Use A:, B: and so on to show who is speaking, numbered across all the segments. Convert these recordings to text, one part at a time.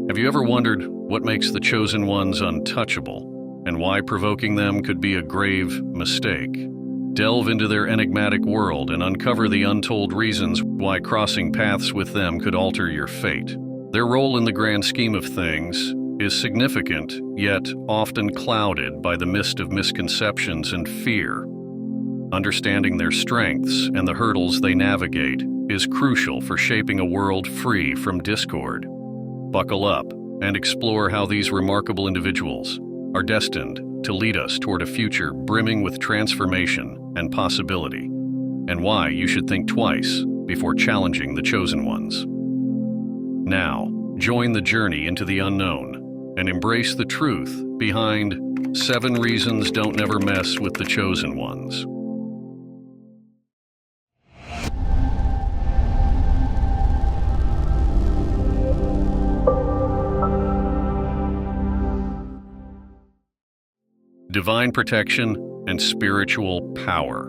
A: Have you ever wondered what makes the chosen ones untouchable and why provoking them could be a grave mistake? Delve into their enigmatic world and uncover the untold reasons why crossing paths with them could alter your fate. Their role in the grand scheme of things is significant, yet often clouded by the mist of misconceptions and fear. Understanding their strengths and the hurdles they navigate is crucial for shaping a world free from discord. Buckle up and explore how these remarkable individuals are destined to lead us toward a future brimming with transformation and possibility, and why you should think twice before challenging the chosen ones. Now, join the journey into the unknown and embrace the truth behind 7 reasons don't never mess with the chosen ones. Divine protection and spiritual power.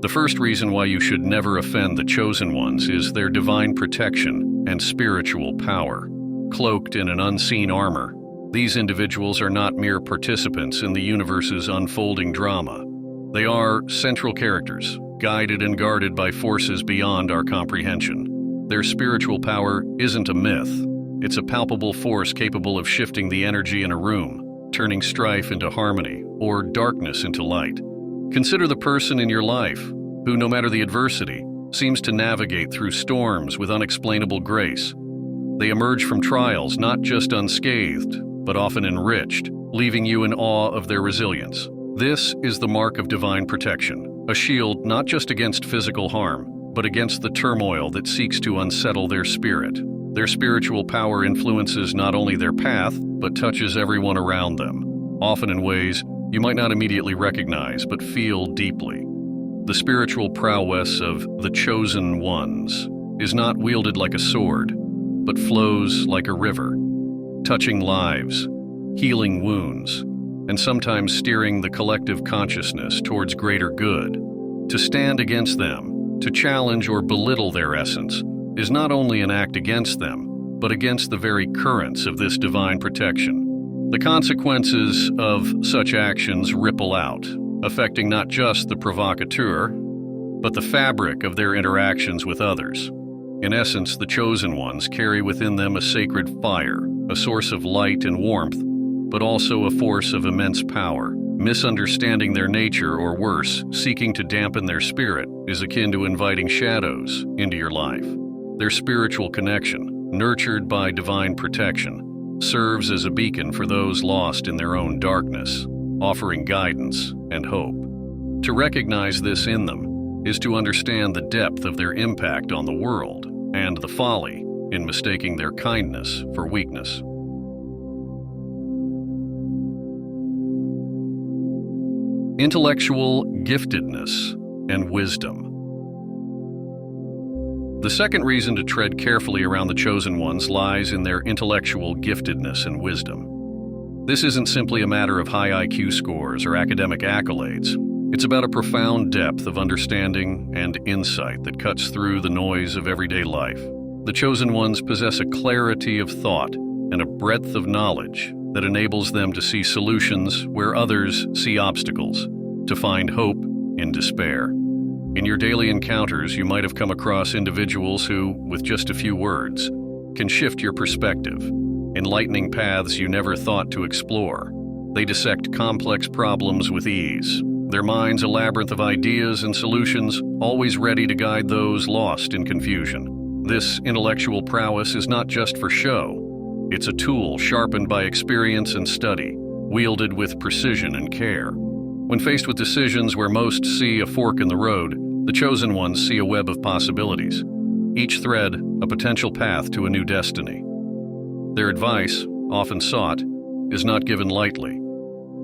A: The first reason why you should never offend the chosen ones is their divine protection and spiritual power. Cloaked in an unseen armor, these individuals are not mere participants in the universe's unfolding drama. They are central characters, guided and guarded by forces beyond our comprehension. Their spiritual power isn't a myth. It's a palpable force capable of shifting the energy in a room, turning strife into harmony or darkness into light. Consider the person in your life who, no matter the adversity, seems to navigate through storms with unexplainable grace. They emerge from trials not just unscathed, but often enriched, leaving you in awe of their resilience. This is the mark of divine protection, a shield not just against physical harm, but against the turmoil that seeks to unsettle their spirit. Their spiritual power influences not only their path, but touches everyone around them, often in ways you might not immediately recognize but feel deeply. The spiritual prowess of the chosen ones is not wielded like a sword, but flows like a river, touching lives, healing wounds, and sometimes steering the collective consciousness towards greater good. To stand against them, to challenge or belittle their essence, is not only an act against them, but against the very currents of this divine protection. The consequences of such actions ripple out, affecting not just the provocateur, but the fabric of their interactions with others. In essence, the chosen ones carry within them a sacred fire, a source of light and warmth, but also a force of immense power. Misunderstanding their nature, or worse, seeking to dampen their spirit, is akin to inviting shadows into your life. Their spiritual connection, nurtured by divine protection, serves as a beacon for those lost in their own darkness, offering guidance and hope. To recognize this in them is to understand the depth of their impact on the world and the folly in mistaking their kindness for weakness. Intellectual giftedness and wisdom. The second reason to tread carefully around the chosen ones lies in their intellectual giftedness and wisdom. This isn't simply a matter of high IQ scores or academic accolades. It's about a profound depth of understanding and insight that cuts through the noise of everyday life. The chosen ones possess a clarity of thought and a breadth of knowledge that enables them to see solutions where others see obstacles, to find hope in despair. In your daily encounters, you might have come across individuals who, with just a few words, can shift your perspective, enlightening paths you never thought to explore. They dissect complex problems with ease, their minds a labyrinth of ideas and solutions, always ready to guide those lost in confusion. This intellectual prowess is not just for show. It's a tool sharpened by experience and study, wielded with precision and care. When faced with decisions where most see a fork in the road, the chosen ones see a web of possibilities, each thread a potential path to a new destiny. Their advice, often sought, is not given lightly.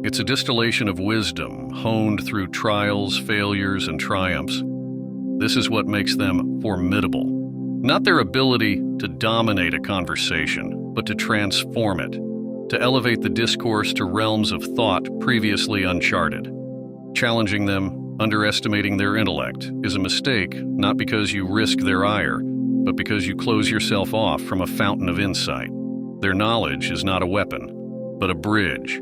A: It's a distillation of wisdom, honed through trials, failures, and triumphs. This is what makes them formidable. Not their ability to dominate a conversation, but to transform it, to elevate the discourse to realms of thought previously uncharted. Challenging them, underestimating their intellect, is a mistake, not because you risk their ire, but because you close yourself off from a fountain of insight. Their knowledge is not a weapon, but a bridge,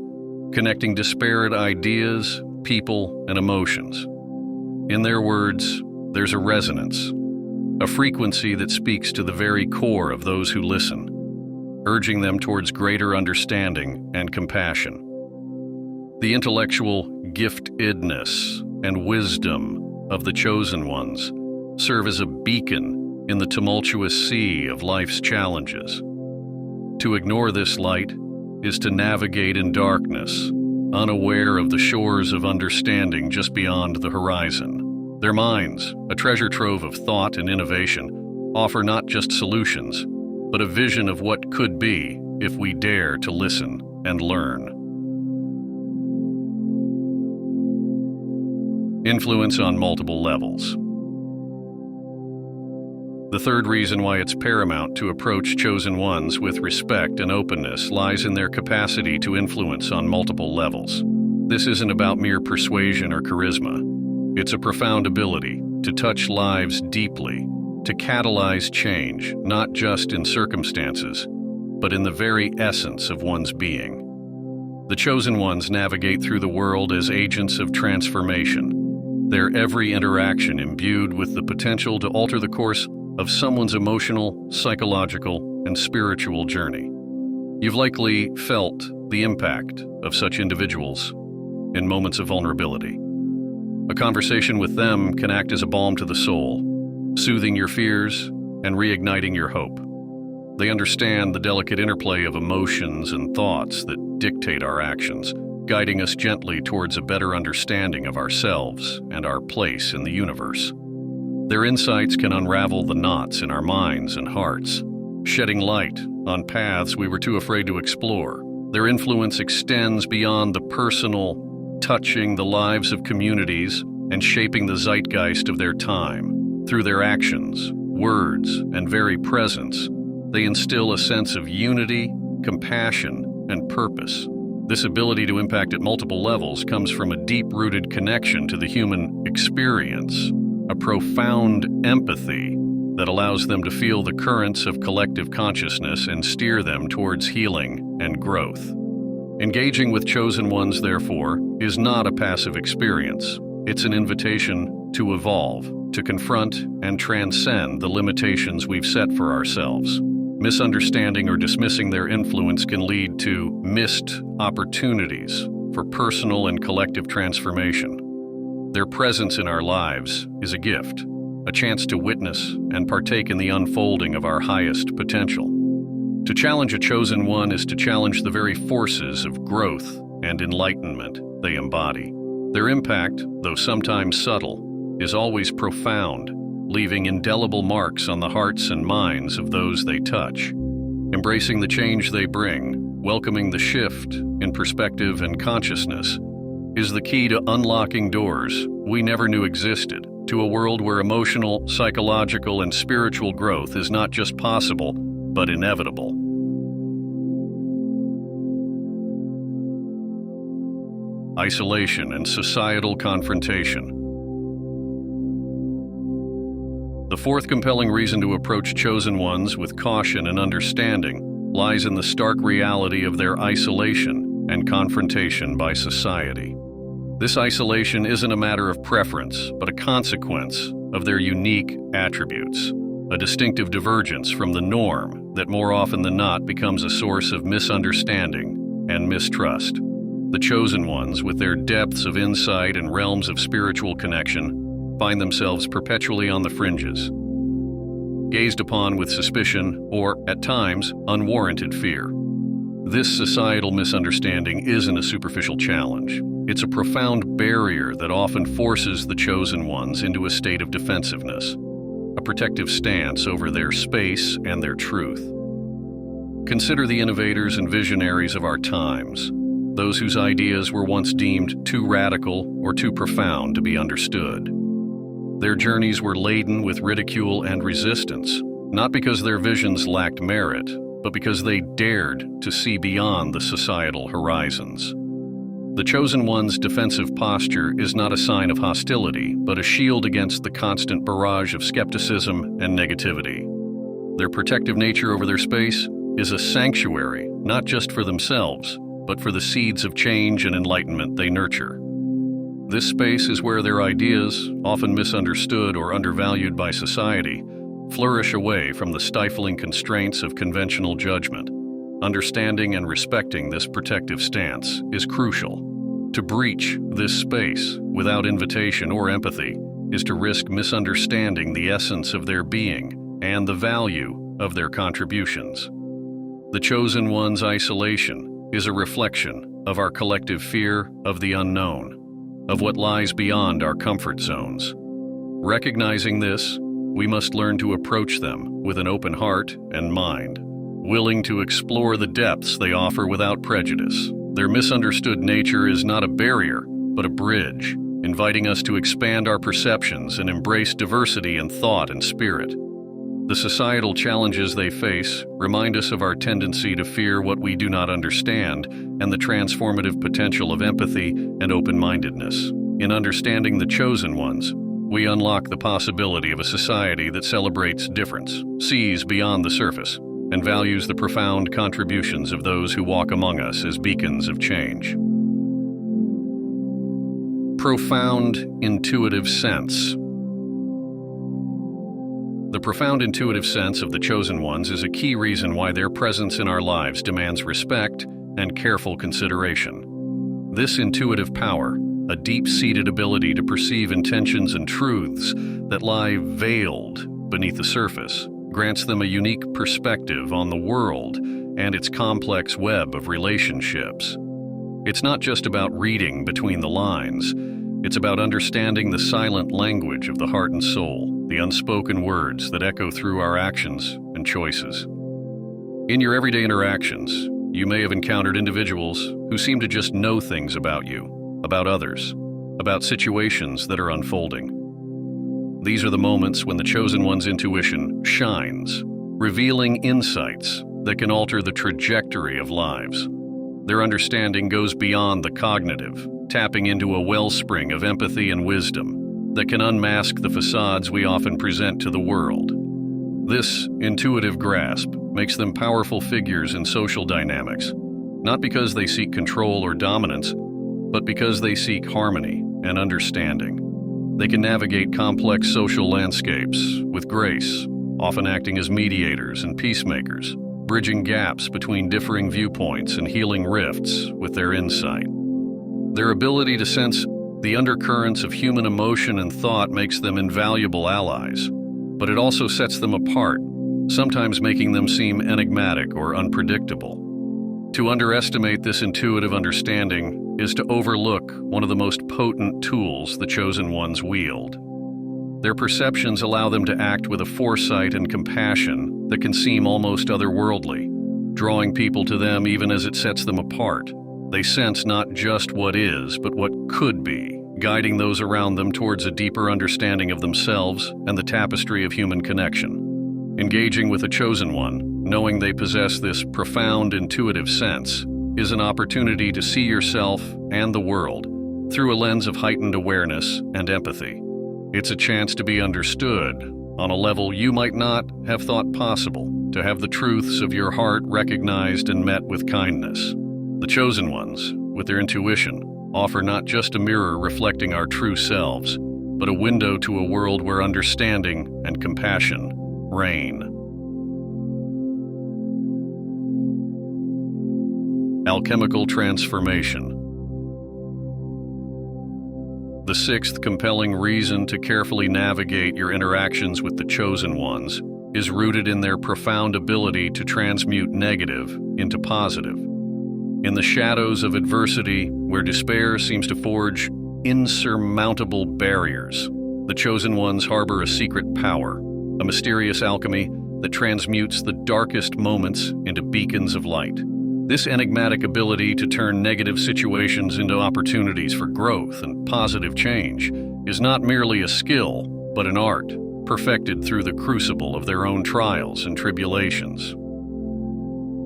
A: connecting disparate ideas, people, and emotions. In their words, there's a resonance, a frequency that speaks to the very core of those who listen, urging them towards greater understanding and compassion. The intellectual giftedness and wisdom of the chosen ones serve as a beacon in the tumultuous sea of life's challenges. To ignore this light is to navigate in darkness, unaware of the shores of understanding just beyond the horizon. Their minds, a treasure trove of thought and innovation, offer not just solutions, but a vision of what could be if we dare to listen and learn. Influence on multiple levels. The third reason why it's paramount to approach chosen ones with respect and openness lies in their capacity to influence on multiple levels. This isn't about mere persuasion or charisma. It's a profound ability to touch lives deeply, to catalyze change, not just in circumstances, but in the very essence of one's being. The chosen ones navigate through the world as agents of transformation, their every interaction imbued with the potential to alter the course of someone's emotional, psychological, and spiritual journey. You've likely felt the impact of such individuals in moments of vulnerability. A conversation with them can act as a balm to the soul, soothing your fears and reigniting your hope. They understand the delicate interplay of emotions and thoughts that dictate our actions, guiding us gently towards a better understanding of ourselves and our place in the universe. Their insights can unravel the knots in our minds and hearts, shedding light on paths we were too afraid to explore. Their influence extends beyond the personal, touching the lives of communities and shaping the zeitgeist of their time. Through their actions, words, and very presence, they instill a sense of unity, compassion, and purpose. This ability to impact at multiple levels comes from a deep-rooted connection to the human experience, a profound empathy that allows them to feel the currents of collective consciousness and steer them towards healing and growth. Engaging with chosen ones, therefore, is not a passive experience. It's an invitation to evolve, to confront and transcend the limitations we've set for ourselves. Misunderstanding or dismissing their influence can lead to missed opportunities for personal and collective transformation. Their presence in our lives is a gift, a chance to witness and partake in the unfolding of our highest potential. To challenge a chosen one is to challenge the very forces of growth and enlightenment they embody. Their impact, though sometimes subtle, is always profound, leaving indelible marks on the hearts and minds of those they touch. Embracing the change they bring, welcoming the shift in perspective and consciousness, is the key to unlocking doors we never knew existed, to a world where emotional, psychological, and spiritual growth is not just possible, but inevitable. Isolation and societal confrontation. The fourth compelling reason to approach chosen ones with caution and understanding lies in the stark reality of their isolation and confrontation by society. This isolation isn't a matter of preference, but a consequence of their unique attributes, a distinctive divergence from the norm that more often than not becomes a source of misunderstanding and mistrust. The chosen ones, with their depths of insight and realms of spiritual connection, find themselves perpetually on the fringes, gazed upon with suspicion or, at times, unwarranted fear. This societal misunderstanding isn't a superficial challenge. It's a profound barrier that often forces the chosen ones into a state of defensiveness, a protective stance over their space and their truth. Consider the innovators and visionaries of our times, those whose ideas were once deemed too radical or too profound to be understood. Their journeys were laden with ridicule and resistance, not because their visions lacked merit, but because they dared to see beyond the societal horizons. The chosen one's defensive posture is not a sign of hostility, but a shield against the constant barrage of skepticism and negativity. Their protective nature over their space is a sanctuary, not just for themselves, but for the seeds of change and enlightenment they nurture. This space is where their ideas, often misunderstood or undervalued by society, flourish away from the stifling constraints of conventional judgment. Understanding and respecting this protective stance is crucial. To breach this space without invitation or empathy is to risk misunderstanding the essence of their being and the value of their contributions. The chosen one's isolation is a reflection of our collective fear of the unknown, of what lies beyond our comfort zones. Recognizing this, we must learn to approach them with an open heart and mind, willing to explore the depths they offer without prejudice. Their misunderstood nature is not a barrier, but a bridge, inviting us to expand our perceptions and embrace diversity in thought and spirit. The societal challenges they face remind us of our tendency to fear what we do not understand and the transformative potential of empathy and open-mindedness. In understanding the chosen ones, we unlock the possibility of a society that celebrates difference, sees beyond the surface, and values the profound contributions of those who walk among us as beacons of change. Profound intuitive sense. The profound intuitive sense of the chosen ones is a key reason why their presence in our lives demands respect and careful consideration. This intuitive power, a deep-seated ability to perceive intentions and truths that lie veiled beneath the surface, grants them a unique perspective on the world and its complex web of relationships. It's not just about reading between the lines. It's about understanding the silent language of the heart and soul, the unspoken words that echo through our actions and choices. In your everyday interactions, you may have encountered individuals who seem to just know things about you, about others, about situations that are unfolding. These are the moments when the chosen one's intuition shines, revealing insights that can alter the trajectory of lives. Their understanding goes beyond the cognitive, tapping into a wellspring of empathy and wisdom that can unmask the facades we often present to the world. This intuitive grasp makes them powerful figures in social dynamics, not because they seek control or dominance, but because they seek harmony and understanding. They can navigate complex social landscapes with grace, often acting as mediators and peacemakers, bridging gaps between differing viewpoints and healing rifts with their insight. Their ability to sense the undercurrents of human emotion and thought makes them invaluable allies, but it also sets them apart, sometimes making them seem enigmatic or unpredictable. To underestimate this intuitive understanding is to overlook one of the most potent tools the chosen ones wield. Their perceptions allow them to act with a foresight and compassion that can seem almost otherworldly, drawing people to them even as it sets them apart. They sense not just what is, but what could be, guiding those around them towards a deeper understanding of themselves and the tapestry of human connection. Engaging with a chosen one, knowing they possess this profound intuitive sense, is an opportunity to see yourself and the world through a lens of heightened awareness and empathy. It's a chance to be understood on a level you might not have thought possible, to have the truths of your heart recognized and met with kindness. The chosen ones, with their intuition, offer not just a mirror reflecting our true selves, but a window to a world where understanding and compassion reign. Alchemical transformation. The sixth compelling reason to carefully navigate your interactions with the chosen ones is rooted in their profound ability to transmute negative into positive. In the shadows of adversity, where despair seems to forge insurmountable barriers, the chosen ones harbor a secret power, a mysterious alchemy that transmutes the darkest moments into beacons of light. This enigmatic ability to turn negative situations into opportunities for growth and positive change is not merely a skill, but an art, perfected through the crucible of their own trials and tribulations.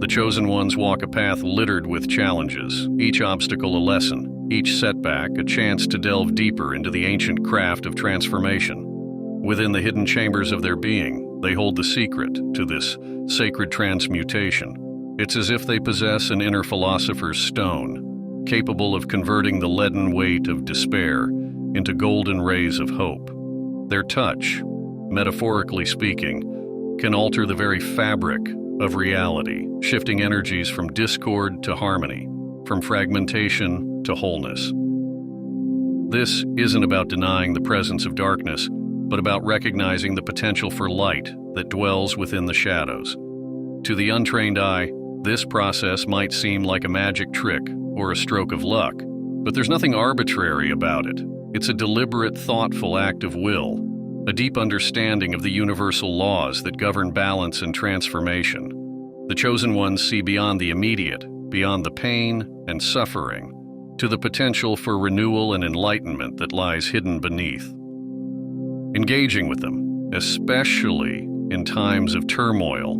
A: The chosen ones walk a path littered with challenges, each obstacle a lesson, each setback a chance to delve deeper into the ancient craft of transformation. Within the hidden chambers of their being, They hold the secret to this sacred transmutation. It's as if they possess an inner philosopher's stone, capable of converting the leaden weight of despair into golden rays of hope. Their touch, metaphorically speaking, can alter the very fabric of reality, shifting energies from discord to harmony, from fragmentation to wholeness. This isn't about denying the presence of darkness, but about recognizing the potential for light that dwells within the shadows. To the untrained eye, this process might seem like a magic trick or a stroke of luck, but there's nothing arbitrary about it. It's a deliberate, thoughtful act of will, a deep understanding of the universal laws that govern balance and transformation. The chosen ones see beyond the immediate, beyond the pain and suffering, to the potential for renewal and enlightenment that lies hidden beneath. Engaging with them, especially in times of turmoil,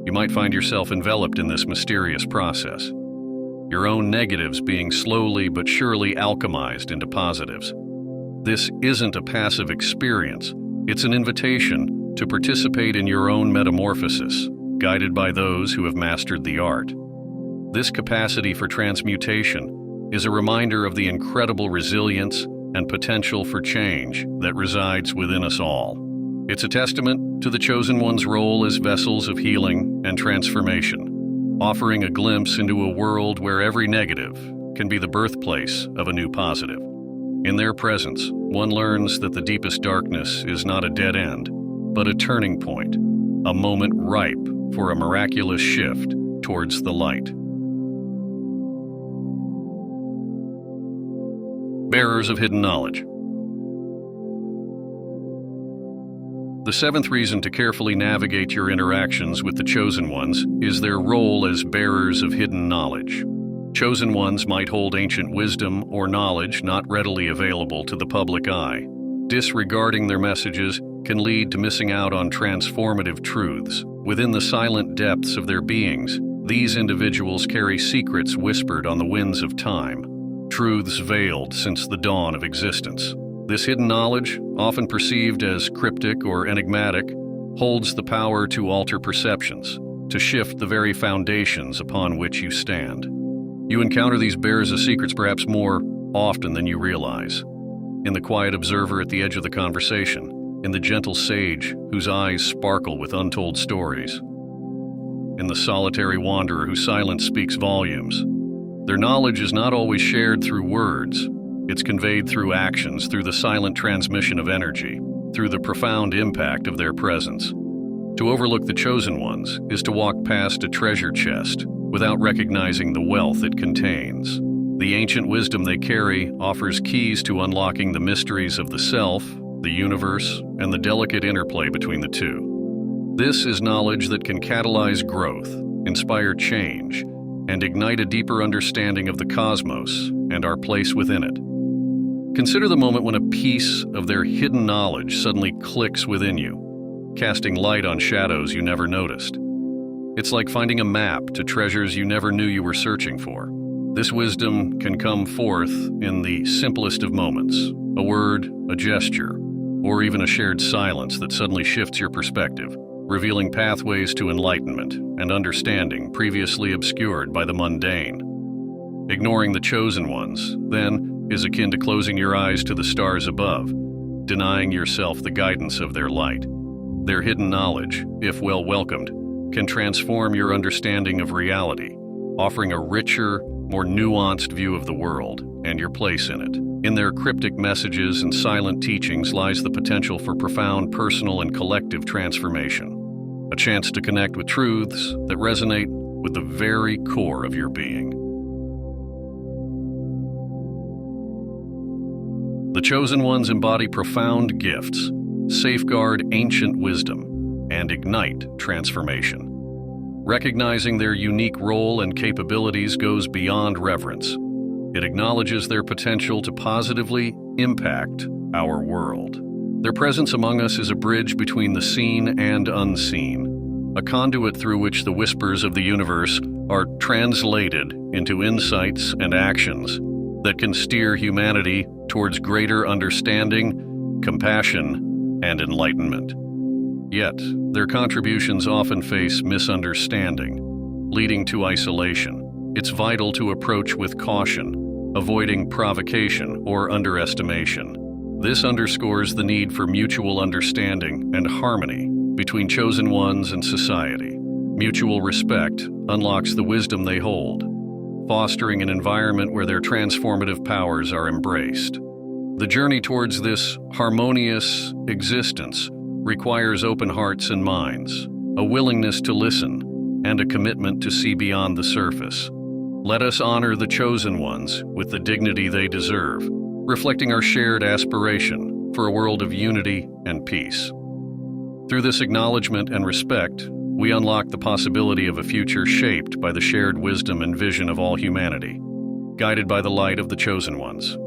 A: you might find yourself enveloped in this mysterious process, your own negatives being slowly but surely alchemized into positives. This isn't a passive experience, it's an invitation to participate in your own metamorphosis, guided by those who have mastered the art. This capacity for transmutation is a reminder of the incredible resilience and potential for change that resides within us all. It's a testament to the chosen one's role as vessels of healing and transformation, offering a glimpse into a world where every negative can be the birthplace of a new positive. In their presence, one learns that the deepest darkness is not a dead end, but a turning point, a moment ripe for a miraculous shift towards the light. Bearers of hidden knowledge. The seventh reason to carefully navigate your interactions with the chosen ones is their role as bearers of hidden knowledge. Chosen ones might hold ancient wisdom or knowledge not readily available to the public eye. Disregarding their messages can lead to missing out on transformative truths. Within the silent depths of their beings, these individuals carry secrets whispered on the winds of time, truths veiled since the dawn of existence. This hidden knowledge, often perceived as cryptic or enigmatic, holds the power to alter perceptions, to shift the very foundations upon which you stand. You encounter these bearers of secrets perhaps more often than you realize. In the quiet observer at the edge of the conversation, in the gentle sage whose eyes sparkle with untold stories, in the solitary wanderer whose silence speaks volumes. Their knowledge is not always shared through words. It's conveyed through actions, through the silent transmission of energy, through the profound impact of their presence. To overlook the chosen ones is to walk past a treasure chest without recognizing the wealth it contains. The ancient wisdom they carry offers keys to unlocking the mysteries of the self, the universe, and the delicate interplay between the two. This is knowledge that can catalyze growth, inspire change, and ignite a deeper understanding of the cosmos and our place within it. Consider the moment when a piece of their hidden knowledge suddenly clicks within you, casting light on shadows you never noticed. It's like finding a map to treasures you never knew you were searching for. This wisdom can come forth in the simplest of moments, a word, a gesture, or even a shared silence that suddenly shifts your perspective, revealing pathways to enlightenment and understanding previously obscured by the mundane. Ignoring the chosen ones, then, is akin to closing your eyes to the stars above, denying yourself the guidance of their light. Their hidden knowledge, if well welcomed, can transform your understanding of reality, offering a richer, more nuanced view of the world and your place in it. In their cryptic messages and silent teachings lies the potential for profound personal and collective transformation, a chance to connect with truths that resonate with the very core of your being. The chosen ones embody profound gifts, safeguard ancient wisdom, and ignite transformation. Recognizing their unique role and capabilities goes beyond reverence. It acknowledges their potential to positively impact our world. Their presence among us is a bridge between the seen and unseen, a conduit through which the whispers of the universe are translated into insights and actions that can steer humanity towards greater understanding, compassion, and enlightenment. Yet, their contributions often face misunderstanding, leading to isolation. It's vital to approach with caution, avoiding provocation or underestimation. This underscores the need for mutual understanding and harmony between chosen ones and society. Mutual respect unlocks the wisdom they hold, fostering an environment where their transformative powers are embraced. The journey towards this harmonious existence requires open hearts and minds, a willingness to listen, and a commitment to see beyond the surface. Let us honor the chosen ones with the dignity they deserve, reflecting our shared aspiration for a world of unity and peace. Through this acknowledgement and respect, we unlock the possibility of a future shaped by the shared wisdom and vision of all humanity, guided by the light of the chosen ones.